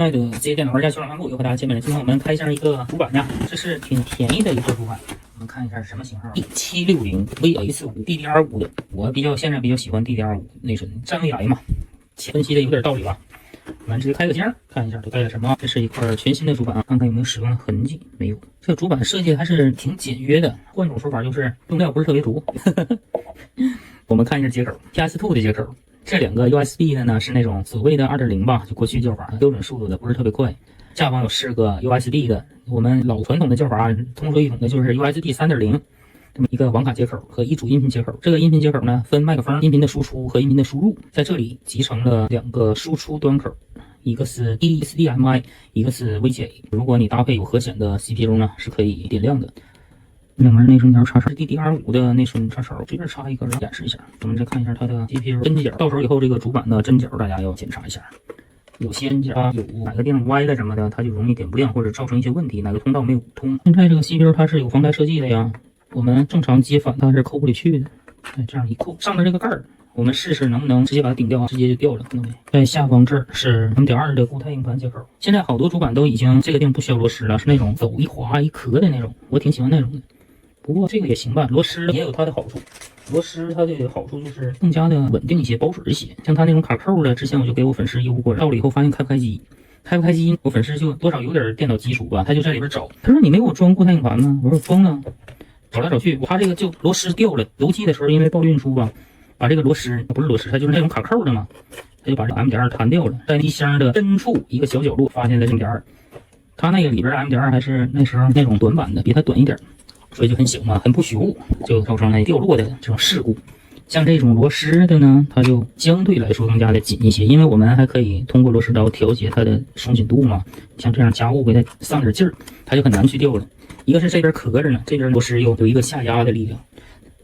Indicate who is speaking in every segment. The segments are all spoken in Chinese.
Speaker 1: 親愛的職業電腦玩家，球場漫步又和大家見面了。今天我們開箱一個主板呀，這是挺便宜的一个主板。我们看一下是什么型号 ，1760 VX5 DDR5 的。我现在比较喜欢 DDR5 内存，占未来嘛，分析的有点道理吧。我们直接开个箱，看一下都带了什么。这是一块全新的主板啊，看看有没有使用的痕迹。没有。这个主板设计还是挺简约的，换种说法就是用料不是特别足。我们看一下接口 ，PS2 的接口。这两个 USB 的呢是那种所谓的 2.0 吧，就过去叫法，标准速度的，不是特别快。下方有4个 USB 的，我们老传统的叫法，通俗易懂的就是 USB 3.0， 这么一个网卡接口和一组音频接口。这个音频接口呢分麦克风音频的输出和音频的输入，在这里集成了2个输出端口，一个是 HDMI， 一个是 VGA。如果你搭配有核显的 CPU 呢，是可以点亮的。两根内存条插上 DDR5 的内存插槽，这边插一根，演示一下。我们再看一下它的 CPU 针脚，到时候以后这个主板的针脚大家要检查一下，有些针脚有哪个地方歪了什么的，它就容易点不亮或者造成一些问题，哪个通道没有通。现在这个 CPU 它是有防呆设计的呀，我们正常接反它是扣不里去的。这样一扣，上面这个盖儿，我们试试能不能直接把它顶掉，直接就掉了。在下方这儿是 M.2 的固态硬盘接口。现在好多主板都已經這個地方不需要螺絲了，是那種走一滑一磕的那種，我挺喜歡那種的。不過這個也行吧，螺絲也有它的好處。螺絲它的好處就是更加的穩定一些，保水一些。像它那種卡扣的，之前我就給我粉絲郵過，到了以後發現開不開機，開不開機，我粉絲就多少有點電腦基礎吧，他就在裡邊找，他說你沒給我裝固態硬盤嗎？我說裝了，找來找去，他這個就螺絲掉了，郵寄的時候因為暴運輸吧，把這個螺絲不是螺絲，它就是那種卡扣的嘛，他就把這個 M.2 彈掉了，在一箱的深處一個小角落發現了 M.2， 他那個裡邊 M.2 還是那時候那種短版的，比它短一點。所以就很小嘛，很不牢固，就造成了掉落的這種事故。像這種螺絲的呢，它就相對來說更加的緊一些，因為我們還可以通過螺絲刀調節它的鬆緊度嘛。像這樣加固給它上點勁兒，它就很難去掉了。一個是這邊殼着呢，這邊螺絲有一個下壓的力量，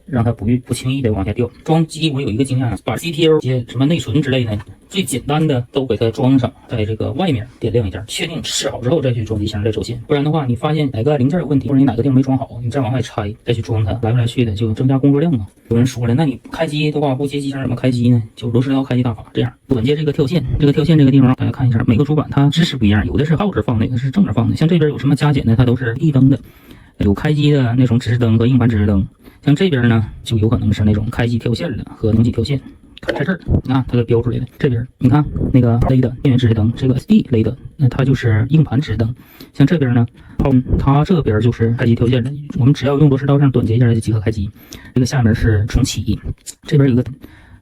Speaker 1: 讓它不輕易的往下掉。裝機我有一個經驗，把 CPU 些什麼內存之類的最簡單的都給它裝上，在這個外面點亮一下，確定試好之後再去裝機箱再走線。不然的話，你發現哪個零件有問題，或者你哪個地方沒裝好，你再往外拆再去裝它，來不來去的就增加工作量嘛。有人說了，那你開機的話不接機箱怎麼開機呢？就螺絲刀開機大法這樣。穩接這個跳線，這個跳線這個地方大家看一下，每個主板它支持不一樣，有的是倒着放的，有的是正着放的。像這邊有什麼加減的，它都是立燈的，有開機的那種指示燈和硬盤指示燈。像這邊呢，就有可能是那種開機跳線的和能級跳線。在這兒，你看它給標出來的。這邊你看那個雷的電源指示燈，這個 SD 雷的，那它就是硬盤指示燈。像這邊呢，它這邊就是開機跳線的。我們只要用螺絲刀這樣短接一下就即可開機。這個下面是重啟，這邊有一個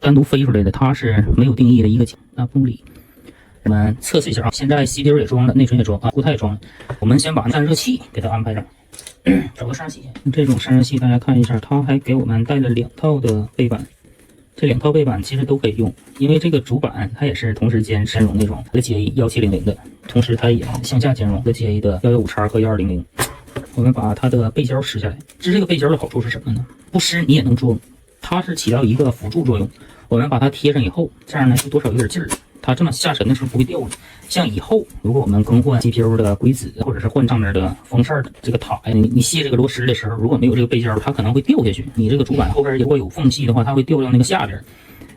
Speaker 1: 單獨飛出來的，它是沒有定義的一個公里。我們測試一下啊，現在 CPU 也裝了，內存也裝啊，固態也裝了。我們先把散熱器給它安排上。找個散熱器，這種散熱器大家看一下，它還給我們帶了2套的背板。這2套背板其實都可以用，因為這個主板它也是同時兼容那種 VGA 1700的，同時它也向下兼容 VGA 的115X和1200。我們把它的背膠撕下來，這個背膠的好處是什麼呢？不撕你也能裝，它是起到一個輔助作用。我們把它貼上以後，這樣呢就多少有點勁兒，它這麼下沉的時候不會掉的。像以後如果我們更換 CPU 的硅脂，或者是換上面的風扇的這個塔，你卸這個螺絲的時候，如果沒有這個背膠，它可能會掉下去。你這個主板後邊如果有縫隙的話，它會掉到那個下邊。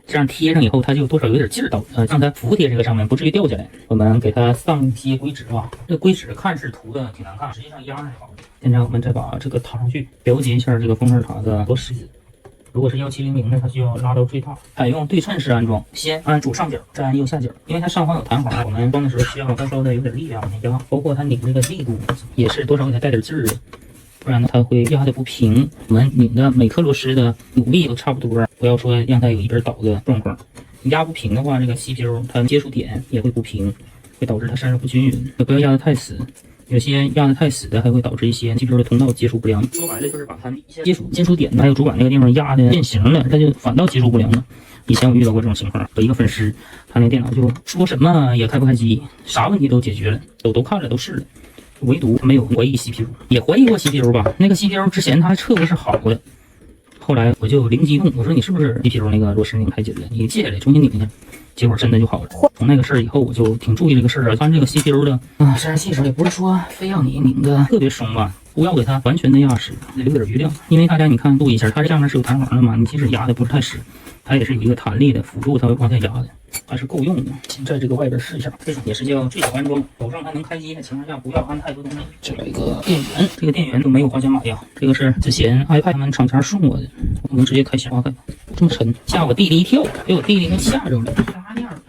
Speaker 1: 這樣貼上以後，它就多少有點勁兒到，讓它服貼這個上面，不至於掉下來。我們給它上一些硅脂啊，這個硅脂看是塗的挺難看，實際上壓是好的。現在我們再把這個塔上去，了解一下這個風扇塔的螺絲。如果是1700呢，它需要拉到最大，採用對稱式安裝，先按左上角，再按右下角，因為它上方有彈簧，我們裝的時候需要稍稍的有點力量壓，包括它擰這個力度也是多少給它帶點勁兒的，不然呢它會壓得不平。我們擰的每顆螺絲的扭力都差不多，不要說讓它有一邊倒的狀況。壓不平的話，這個 CPU 它接觸點也會不平，會導致它散熱不均勻。不要壓得太死。有些壓得太死的，還會導致一些 CPU 的通道接觸不良。說白了就是把它接觸點，還有主板那個地方壓的變形了，它就反倒接觸不良了。以前我遇到過這種情況，有一個粉絲，他那電腦就說什麼也開不開機，啥問題都解決了，都看了都試了，唯獨沒有懷疑 CPU， 也懷疑過 CPU 吧。那個 CPU 之前他還測過是好的，後來我就靈機一動，我說你是不是 CPU 那個螺絲擰太緊了，你借下來重新擰一下。結果真的就好了。從那個事兒以後，我就挺注意這個事兒啊。看這個 CPU 的散熱器時候，也不是說非要你擰的特別鬆吧，不要給它完全的壓實，得留點餘量。因為大家你看注意一下，它這上面是有彈簧的嘛，你即使壓的不是太實，它也是一个弹力的，輔助它往下压的，还是够用的。先在这个外边试一下，这种也是叫最小安装，保证它能开机的情况下不要安太多东西。这有一个电源，这个电源都没有花钱买呀，这个是之前 iPad 他们厂家送我的，我能直接开箱看，这么沉，吓我弟弟一跳，给我弟弟给吓着了，啥样？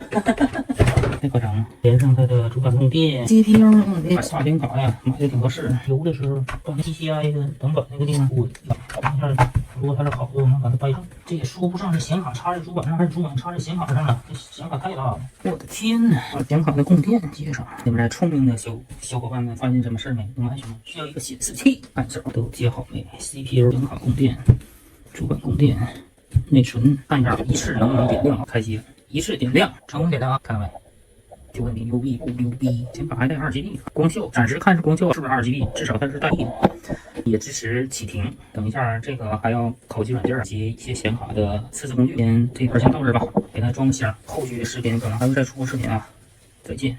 Speaker 1: 太夸张了！连上它的主板供电、CPU 供电、插显卡呀，买的挺合适。有的时候把 PCI 的等板那个地方我搞一下，如果它是好的，我能把它掰上。这也说不上是显卡插在主板上，还是主板插在显卡上了。这显卡太大了，我的天呐！把显卡的供电接上。你们这聪明的小伙伴们发现什么事没？我们还需要一个显示器，看一下都接好没 ？CPU、显卡供电、主板供电、内存，看一下一次能不能点亮？开机了。一次点亮，成功点亮啊！看到没？就问你牛逼不牛逼？显卡还带2GB，光效暂时看是光效，是不是2GB？至少它是带的，也支持启停。等一下，这个还要考级软件及一些显卡的测试工具。先这块先到这吧，给它装箱。后续的视频可能还会再出视频啊！再见。